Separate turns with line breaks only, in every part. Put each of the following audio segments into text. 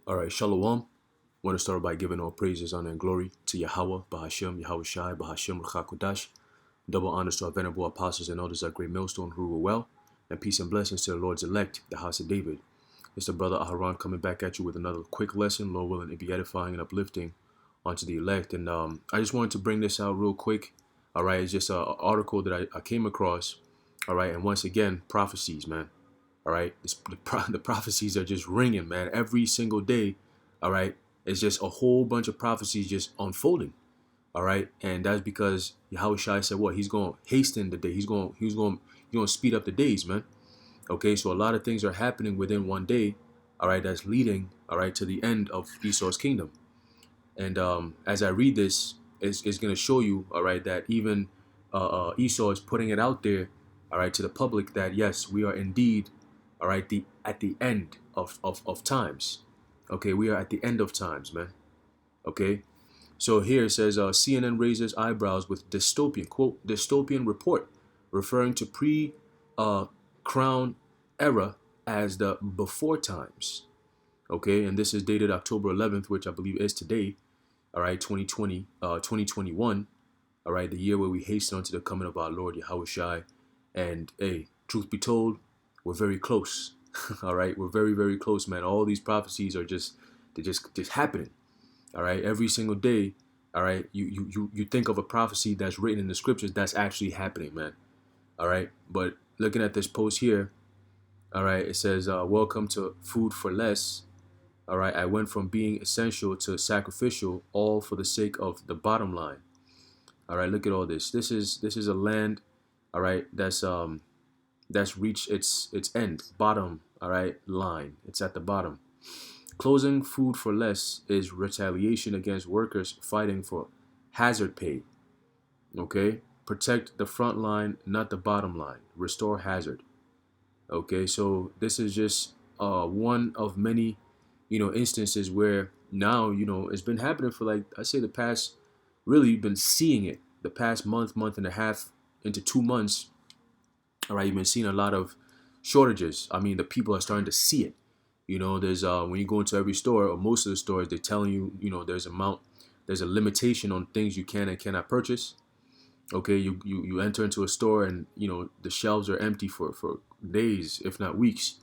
All right, Shalom. Want to start by giving all praises, honor, and glory to Yahweh, Bahashem, Yahweh Shai, Bahashem, Ruchakodash. Double honors to our venerable apostles and elders at Great Millstone who rule well, and peace and blessings to the Lord's elect, the house of David. It's the brother Aharon coming back at you with another quick lesson, Lord willing, to be edifying and uplifting onto the elect. And I just wanted to bring this out real quick. All right, it's just an article that I came across. All right, and once again, prophecies, man. All right, the prophecies are just ringing, man, every single day. All right, it's just a whole bunch of prophecies just unfolding. All right, and that's because Yahweh Shai said what? He's going to hasten the day. He's going to speed up the days, man. Okay, so a lot of things are happening within one day. All right, that's leading, all right, to the end of Esau's kingdom. And as I read this, it's going to show you, all right, that even Esau is putting it out there, all right, to the public that yes, we are indeed, all right, at the end of times. Okay, we are at the end of times, man. Okay, so here it says CNN raises eyebrows with dystopian, quote, dystopian report, referring to pre-crown era as the before times. Okay, and this is dated October 11th, which I believe is today. All right, 2021. All right, the year where we hasten unto the coming of our Lord Yahweh Shai. And hey, truth be told, we're very close. All right, we're very, very close, man. All these prophecies are just happening. All right, every single day. All right, you think of a prophecy that's written in the scriptures that's actually happening, man. All right, but looking at this post here, all right, it says, welcome to Food for Less. All right, I went from being essential to sacrificial, all for the sake of the bottom line. All right, look at all this. This is a land, all right, that's reached its end, bottom, all right, line. It's at the bottom. Closing Food for Less is retaliation against workers fighting for hazard pay. Okay, protect the front line, not the bottom line. Restore hazard. Okay, so this is just one of many, instances where now, it's been happening for like, I say the past, really been seeing it the past month and a half into 2 months. All right, you've been seeing a lot of shortages. I mean, the people are starting to see it. There's when you go into every store or most of the stores, they're telling you, there's a limitation on things you can and cannot purchase. Okay, you enter into a store and the shelves are empty for days, if not weeks,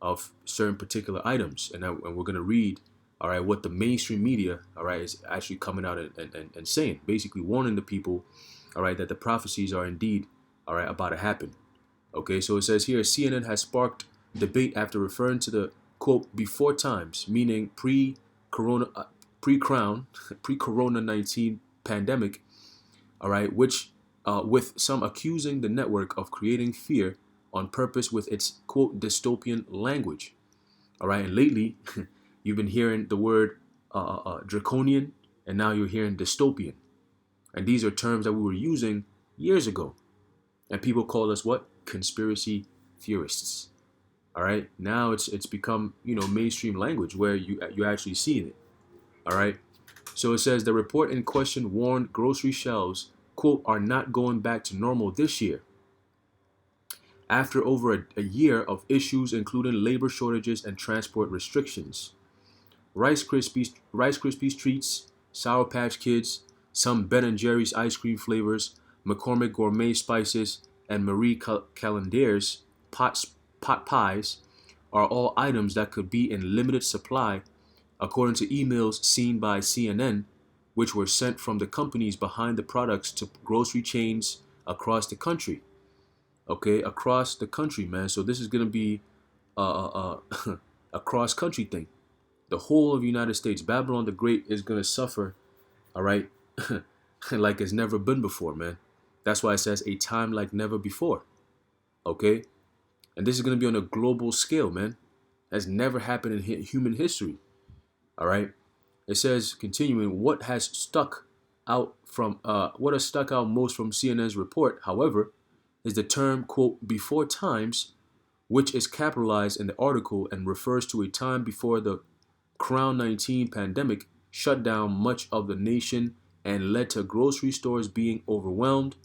of certain particular items, and we're gonna read, all right, what the mainstream media, all right, is actually coming out and saying, basically warning the people, all right, that the prophecies are indeed, all right, about to happen. Okay, so it says here, CNN has sparked debate after referring to the quote before times, meaning pre-corona, pre-corona 19 pandemic, all right, which with some accusing the network of creating fear on purpose with its quote dystopian language. All right, and lately you've been hearing the word draconian, and now you're hearing dystopian, and these are terms that we were using years ago, and people call us what? Conspiracy theorists. All right, now it's become mainstream language where you're actually seeing it. All right, so it says the report in question warned grocery shelves quote are not going back to normal this year after over a year of issues including labor shortages and transport restrictions. Rice Krispies treats, Sour Patch Kids, some Ben and Jerry's ice cream flavors, McCormick gourmet spices, and Marie Callender's pot pies are all items that could be in limited supply, according to emails seen by CNN, which were sent from the companies behind the products to grocery chains across the country. Okay, across the country, man. So this is gonna be a cross country thing. The whole of the United States, Babylon the Great is gonna suffer. All right, like it's never been before, man. That's why it says a time like never before. Okay, and this is gonna be on a global scale, man. Has never happened in human history. All right. It says, continuing, what has stuck out most from CNN's report, however, is the term, quote, before times, which is capitalized in the article and refers to a time before the Crown 19 pandemic shut down much of the nation and led to grocery stores being overwhelmed,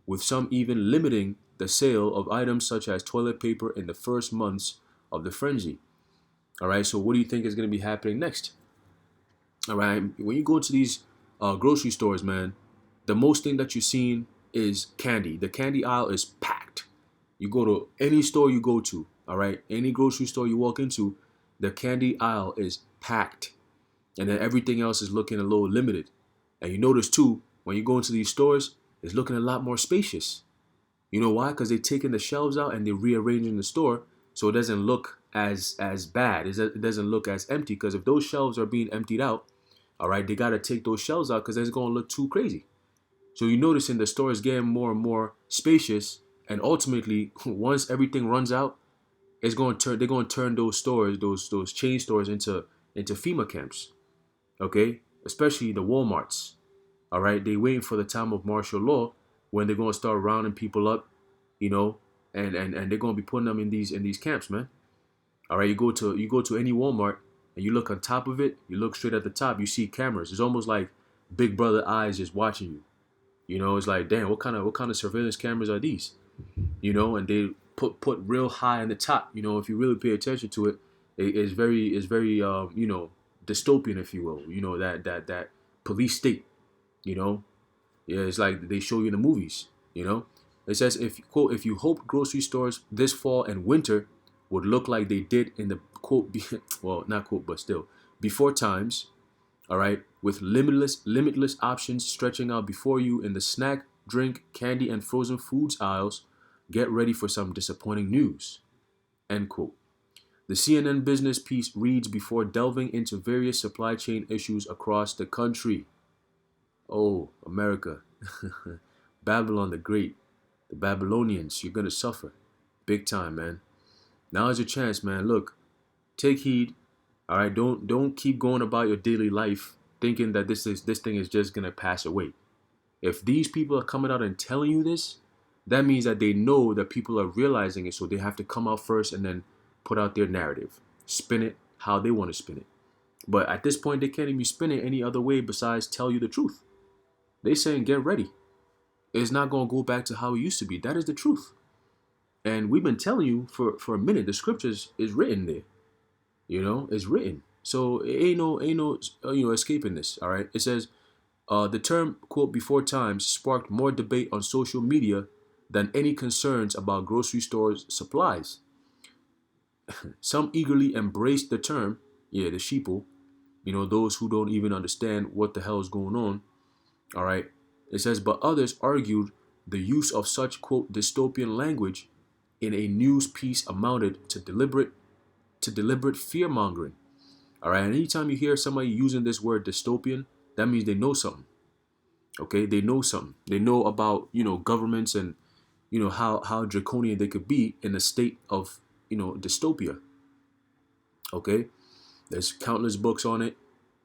with some even limiting the sale of items such as toilet paper in the first months of the frenzy. All right. So what do you think is going to be happening next? All right. When you go to these grocery stores, man, the most thing that you're seeing is candy. The candy aisle is packed. You go to any store you go to, all right, any grocery store you walk into, the candy aisle is packed. And then everything else is looking a little limited. And you notice too, when you go into these stores, it's looking a lot more spacious. You know why? Because they're taking the shelves out and they're rearranging the store so it doesn't look as bad. It doesn't look as empty. Because if those shelves are being emptied out, all right, they gotta take those shelves out because it's gonna look too crazy. So you notice in the store is getting more and more spacious, and ultimately, once everything runs out, it's going to turn. They're going to turn those stores, those chain stores, into FEMA camps. Okay, especially the WalMarts. All right, they waiting for the time of martial law when they're going to start rounding people up, you know, and they're going to be putting them in these camps, man. All right, you go to any Walmart and you look on top of it. You look straight at the top. You see cameras. It's almost like Big Brother eyes just watching you. You know, it's like, damn, what kind of surveillance cameras are these? You know, and they put real high in the top. You know, if you really pay attention to it, it's very dystopian, if you will. You know, that police state. You know, yeah, it's like they show you in the movies. You know, it says if quote if you hope grocery stores this fall and winter would look like they did in the quote well, not quote but still before times, all right, with limitless options stretching out before you in the snack, drink, candy, and frozen foods aisles, get ready for some disappointing news. End quote. The CNN business piece reads before delving into various supply chain issues across the country. Oh, America. Babylon the Great. The Babylonians, you're gonna suffer. Big time, man. Now is your chance, man. Look, take heed. All right, don't keep going about your daily life thinking that this thing is just gonna pass away. If these people are coming out and telling you this, that means that they know that people are realizing it, so they have to come out first and then put out their narrative, spin it how they want to spin it. But at this point, they can't even spin it any other way besides tell you the truth. They saying get ready. It's not gonna go back to how it used to be. That is the truth. And we've been telling you for a minute. The scriptures is written there. You know, it's written. So it ain't no escaping this. All right. It says the term quote before times sparked more debate on social media than any concerns about grocery stores supplies. Some eagerly embraced the term, yeah, the sheeple, those who don't even understand what the hell is going on. All right. It says, but others argued the use of such quote dystopian language in a news piece amounted to deliberate fear mongering. All right. And anytime you hear somebody using this word dystopian, that means they know something. Okay, they know something. They know about governments and how draconian they could be in a state of dystopia. Okay, there's countless books on it.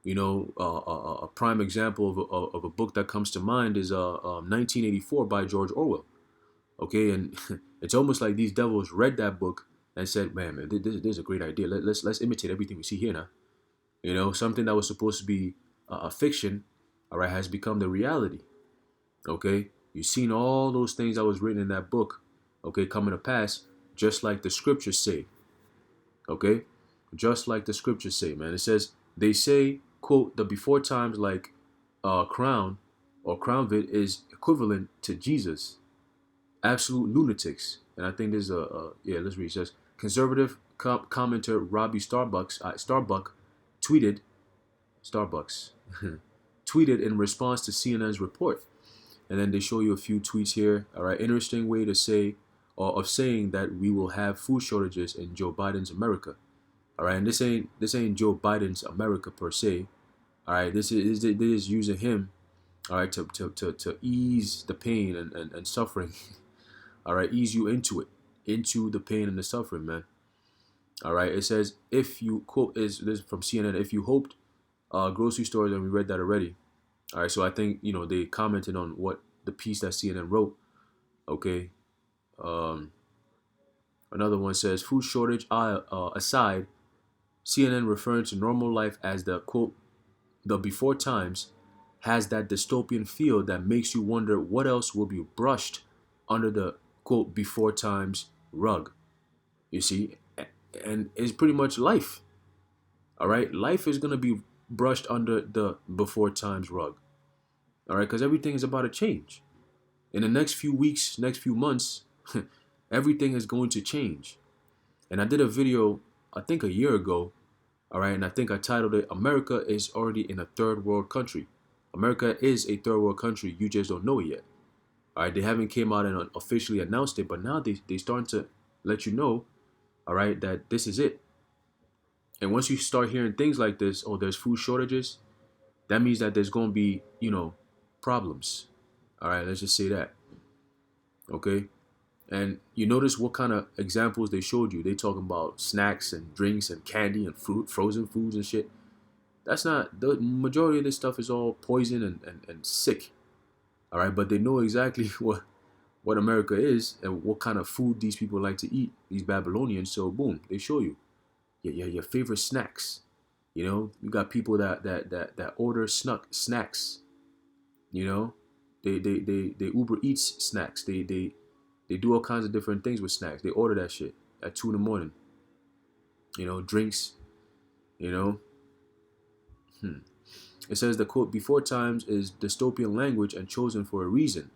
A prime example of a book that comes to mind is 1984 by George Orwell. Okay, and it's almost like these devils read that book and said, man, this is a great idea. Let's imitate everything we see here now. Something that was supposed to be a fiction, all right, has become the reality. Okay, you've seen all those things that was written in that book, okay, coming to pass, just like the scriptures say. Okay, just like the scriptures say, man. It says they say, quote, the before times like crown or crownvid is equivalent to Jesus. Absolute lunatics. And I think there's yeah. Let's read. It says conservative commenter Robbie Starbuck tweeted Starbucks tweeted in response to CNN's report. And then they show you a few tweets here. All right, interesting way to say or of saying that we will have food shortages in Joe Biden's America. All right, and this ain't Joe Biden's America per se. All right, this is using him. All right, to ease the pain and suffering. All right, ease you into the pain and the suffering, man. All right, it says if you quote is this from CNN. If you hoped grocery stores, and we read that already. All right, so I think they commented on what the piece that CNN wrote. Okay, another one says food shortage aside, CNN referring to normal life as the quote the before times has that dystopian feel that makes you wonder what else will be brushed under the quote before times rug. You see, and it's pretty much life. All right, life is gonna be brushed under the before times rug. All right, because everything is about to change in the next few weeks, next few months. Everything is going to change. And I did a video, I think a year ago. All right, and I think I titled it "America is already in a third world country." America is a third world country. You just don't know it yet. All right, they haven't came out and officially announced it, but now they starting to let you know, all right, that this is it. And once you start hearing things like this, oh, there's food shortages, that means that there's going to be, problems. All right, let's just say that. Okay. And you notice what kind of examples they showed you. They talking about snacks and drinks and candy and fruit, frozen foods and shit. That's not, the majority of this stuff is all poison and sick. All right. But they know exactly what America is and what kind of food these people like to eat, these Babylonians. So boom, they show you your favorite snacks. You got people that order snacks. You know, they Uber Eats snacks. They do all kinds of different things with snacks. They order that shit at 2 in the morning. Drinks. You know. It says the quote, "Before times is dystopian language and chosen for a reason.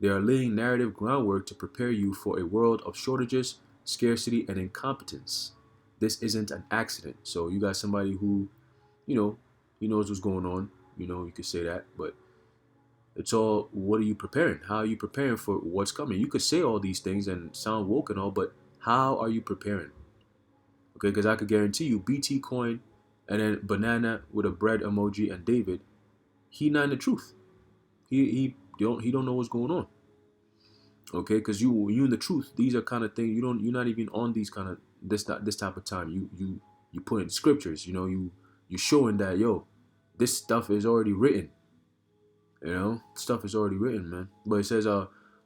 They are laying narrative groundwork to prepare you for a world of shortages, scarcity, and incompetence. This isn't an accident." So you got somebody who, he knows what's going on. You could say that, but it's all, what are you preparing? How are you preparing for what's coming? You could say all these things and sound woke and all, but how are you preparing? Okay, because I could guarantee you, BT Coin and then banana with a bread emoji and David, he not in the truth. He don't know what's going on. Okay, because you in the truth. These are kind of things you're not even on these kind of this type of time. You put in scriptures. You showing that, yo, this stuff is already written. Stuff is already written, man. But it says,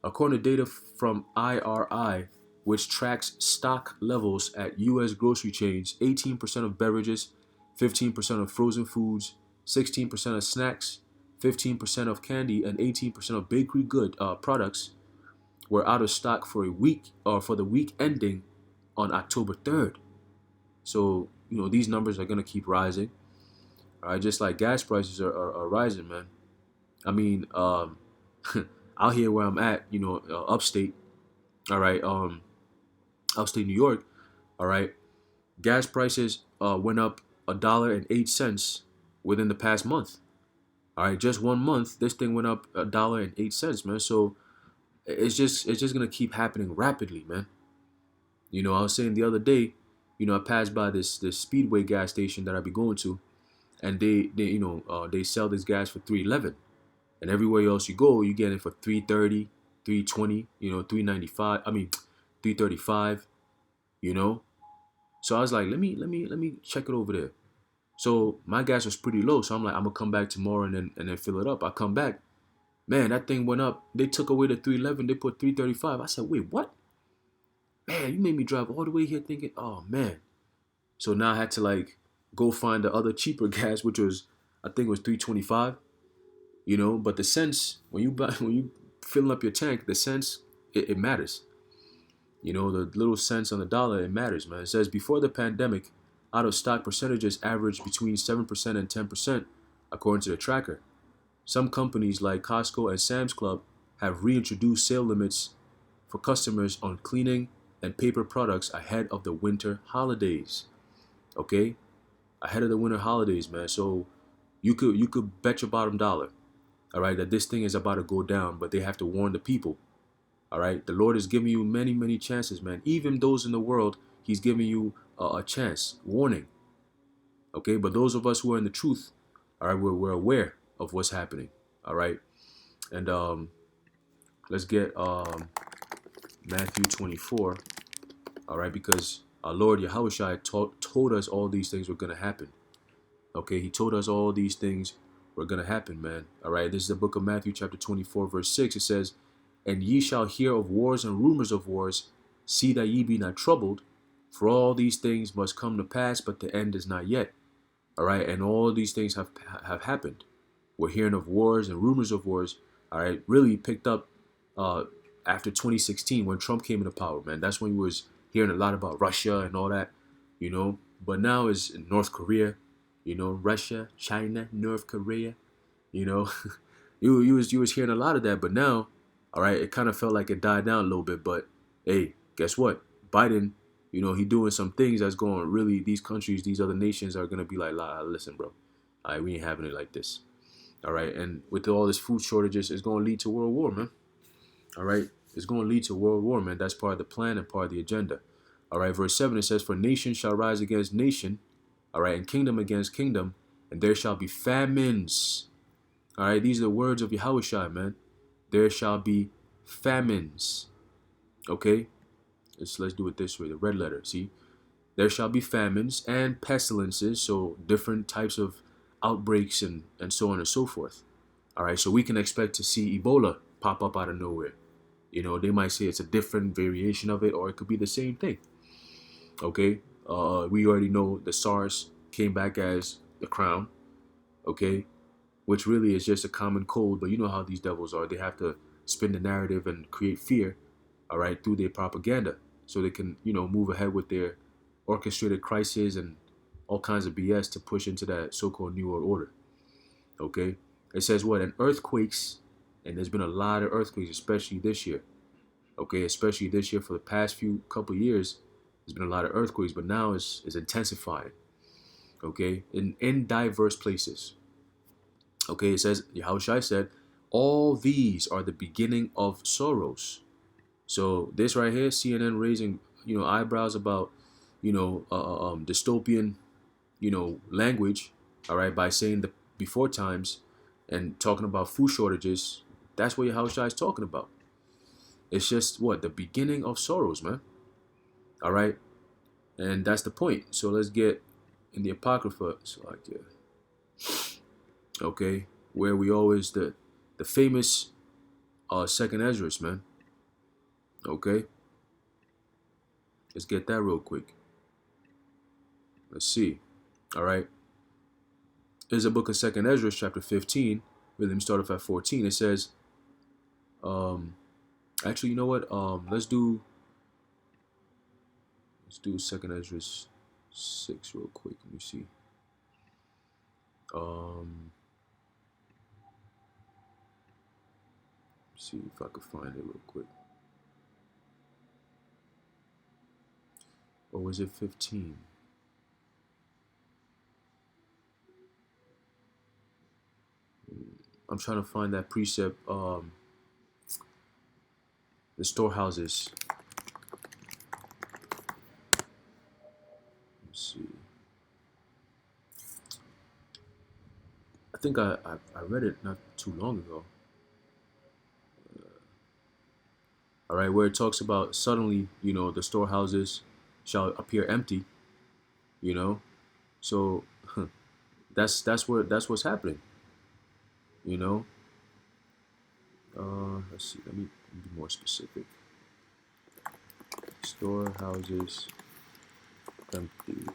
according to data from IRI, which tracks stock levels at U.S. grocery chains, 18% of beverages, 15% of frozen foods, 16% of snacks, 15% of candy, and 18% of bakery good products were out of stock for a week, or for the week ending on October 3rd. So, these numbers are going to keep rising. All right, just like gas prices are rising, man. I mean, out here where I'm at, upstate, all right, upstate New York, all right, gas prices went up $1.08 within the past month. All right, just 1 month, this thing went up $1.08, man. So it's just gonna keep happening rapidly, man. I was saying the other day, I passed by this Speedway gas station that I be going to, and they sell this gas for $3.11. And everywhere else you go, you get it for $3.30, $3.20, $3.95. I mean, $3.35. So I was like, let me check it over there. So my gas was pretty low, so I'm like, I'm gonna come back tomorrow and then fill it up. I come back, man, that thing went up. They took away the $3.11. They put $3.35. I said, wait, what? Man, you made me drive all the way here thinking, oh man. So now I had to go find the other cheaper gas, which was, I think it was $3.25. But the cents, when you filling up your tank, the cents, it matters. The little cents on the dollar, it matters, man. It says before the pandemic, out of stock percentages averaged between 7% and 10%, according to the tracker. Some companies like Costco and Sam's Club have reintroduced sale limits for customers on cleaning and paper products ahead of the winter holidays. Okay? Ahead of the winter holidays, man. So you could bet your bottom dollar, all right, that this thing is about to go down, but they have to warn the people. All right, the Lord is giving you many, many chances, man. Even those in the world, He's giving you a chance, warning. Okay, but those of us who are in the truth, all right, we're aware of what's happening. All right, and let's get Matthew 24. All right, because our Lord Yahushua told us all these things were gonna happen. Okay, He told us all these things were gonna happen, man. All right, this is the book of Matthew, chapter 24, verse 6. It says, "And ye shall hear of wars and rumors of wars. See that ye be not troubled, for all these things must come to pass, but the end is not yet." All right, and all these things have happened. We're hearing of wars and rumors of wars. All right, really picked up after 2016 when Trump came into power, man. That's when we was hearing a lot about Russia and all that, But now it's North Korea, Russia, China, North Korea, you know. you was hearing a lot of that, but now, all right, it kind of felt like it died down a little bit. But hey, guess what? Biden, he doing some things that's going really, these countries, these other nations are gonna be like, listen, bro, all right, we ain't having it like this. All right, and with all this food shortages, it's gonna lead to world war, man. All right, it's gonna lead to world war, man. That's part of the plan and part of the agenda. All right, verse 7, it says, for nation shall rise against nation, all right, and kingdom against kingdom, and there shall be famines. All right, these are the words of Yahushua, man. There shall be famines. Okay, let's do it this way. The red letter, see? There shall be famines and pestilences, so different types of outbreaks and so on and so forth. All right, so we can expect to see Ebola pop up out of nowhere. They might say it's a different variation of it, or it could be the same thing. Okay, we already know the SARS came back as the crown. Okay, which really is just a common cold, but you know how these devils are. They have to spin the narrative and create fear, all right, through their propaganda, so they can, move ahead with their orchestrated crisis and all kinds of BS to push into that so-called New World Order. Okay, it says what? And earthquakes, and there's been a lot of earthquakes, especially this year. Okay, especially this year. For the past few couple years, there's been a lot of earthquakes, but now it's intensifying. Okay, in diverse places. Okay, it says, Yahushua said, all these are the beginning of sorrows. So this right here, CNN raising, eyebrows about, dystopian, language, all right, by saying the before times and talking about food shortages. That's what Yahushua is talking about. It's just what? The beginning of sorrows, man. All right, and that's the point. So let's get in the Apocrypha. So like, yeah. Okay, where we always the famous second Esdras, man. Okay, let's get that real quick. Let's see. All right, there's a book of second Esdras, chapter 15. Let me start off at 14. It says, actually, you know what? Let's do second Esdras 6 real quick. Let me see. See if I could find it real quick. Or was it 15? I'm trying to find that precept. The storehouses. Let's see. I think I read it not too long ago. All right, where it talks about suddenly, the storehouses shall appear empty. So that's what's happening. Let's see. Let me be more specific. Storehouses empty.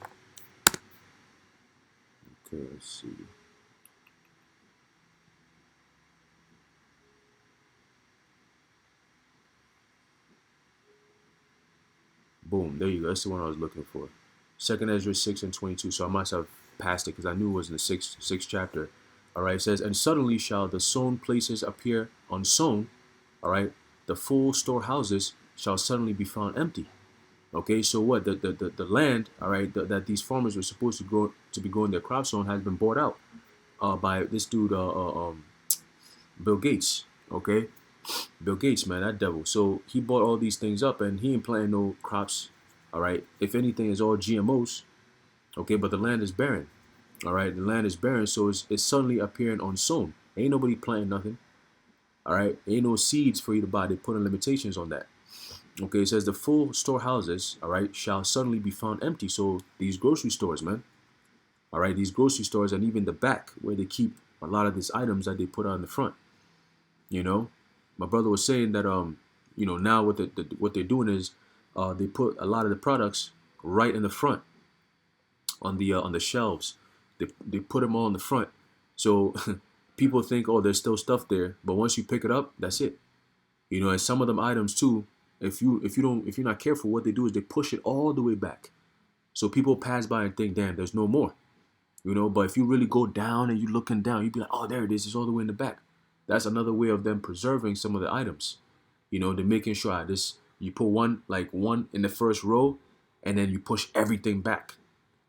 Okay, let's see. Boom, there you go. That's the one I was looking for. Second Ezra 6 and 22. So I must have passed it because I knew it was in the sixth chapter. All right, it says, and suddenly shall the sown places appear unsown. All right, the full storehouses shall suddenly be found empty. Okay, so what? The land, all right, that these farmers were supposed to be growing their crops on has been bought out by this dude, Bill Gates. Okay, Bill Gates, man, that devil. So he bought all these things up, and he ain't planting no crops. All right, if anything, it's all GMOs. Okay, but the land is barren. All right, the land is barren, so it's suddenly appearing unsown. Ain't nobody planting nothing. All right, ain't no seeds for you to buy. They're putting limitations on that. Okay, it says the full storehouses, all right, shall suddenly be found empty. So these grocery stores, man, all right, these grocery stores and even the back where they keep a lot of these items that they put on the front. My brother was saying that now what they're doing is they put a lot of the products right in the front on the shelves. They put them all in the front, so people think, oh, there's still stuff there, but once you pick it up, that's it. And some of them items too, if you're not careful, what they do is they push it all the way back. So people pass by and think, damn, there's no more. But if you really go down and you're looking down, you'd be like, oh, there it is. It's all the way in the back. That's another way of them preserving some of the items. They're making sure this you put one in the first row, and then you push everything back.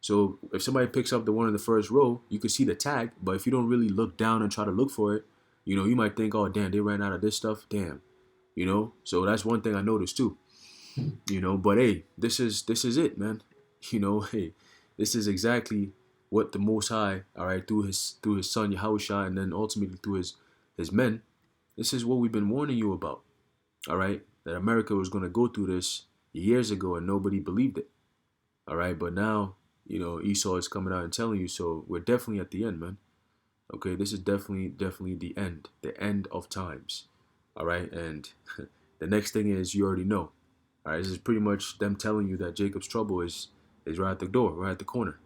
So if somebody picks up the one in the first row, you can see the tag, but if you don't really look down and try to look for it, you might think, oh damn, they ran out of this stuff. Damn. So that's one thing I noticed too. But hey, this is it, man. Hey, this is exactly what the Most High, all right, through his son Yahushua, and then ultimately through his men, this is what we've been warning you about, all right, that America was going to go through this years ago and nobody believed it, all right, but now, Esau is coming out and telling you, so we're definitely at the end, man. Okay, this is definitely the end of times, all right, and the next thing is, you already know, all right, this is pretty much them telling you that Jacob's trouble is right at the door, right at the corner.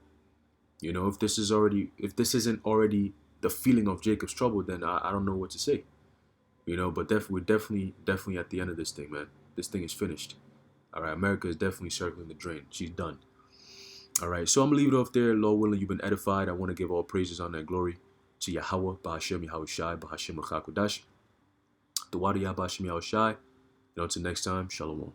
If this isn't already the feeling of Jacob's trouble, then I don't know what to say. But we're definitely at the end of this thing, man. This thing is finished. All right, America is definitely circling the drain. She's done. All right, so I'm gonna leave it off there. Lord willing, you've been edified. I want to give all praises, honor, and glory to Yahweh, Bahashem Yahweh Shai, Bahashem Ruchakodash, the Wadi Bahashem Yahweh Shai. Until next time, Shalom.